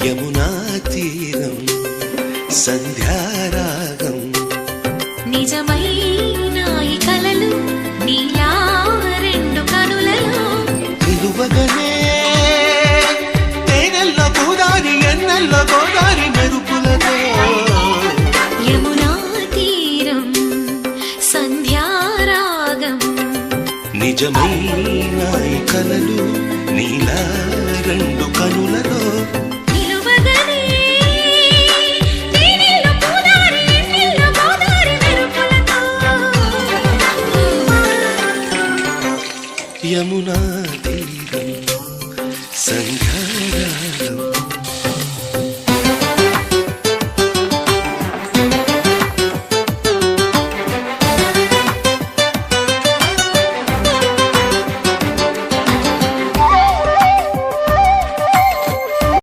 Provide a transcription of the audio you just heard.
యమునా తీరం సంధ్యారాగం నిజమైన ఈ కలలు నీలా రెండు కనులలో నిలువగనే తేనెల్లో గోదారి ఎన్నెల్లో గోదారి మెరుపులతో యమునా తీరం సంధ్యారాగం నిజమైన ఈ కలలు నీలా రెండు కనులలో యమునా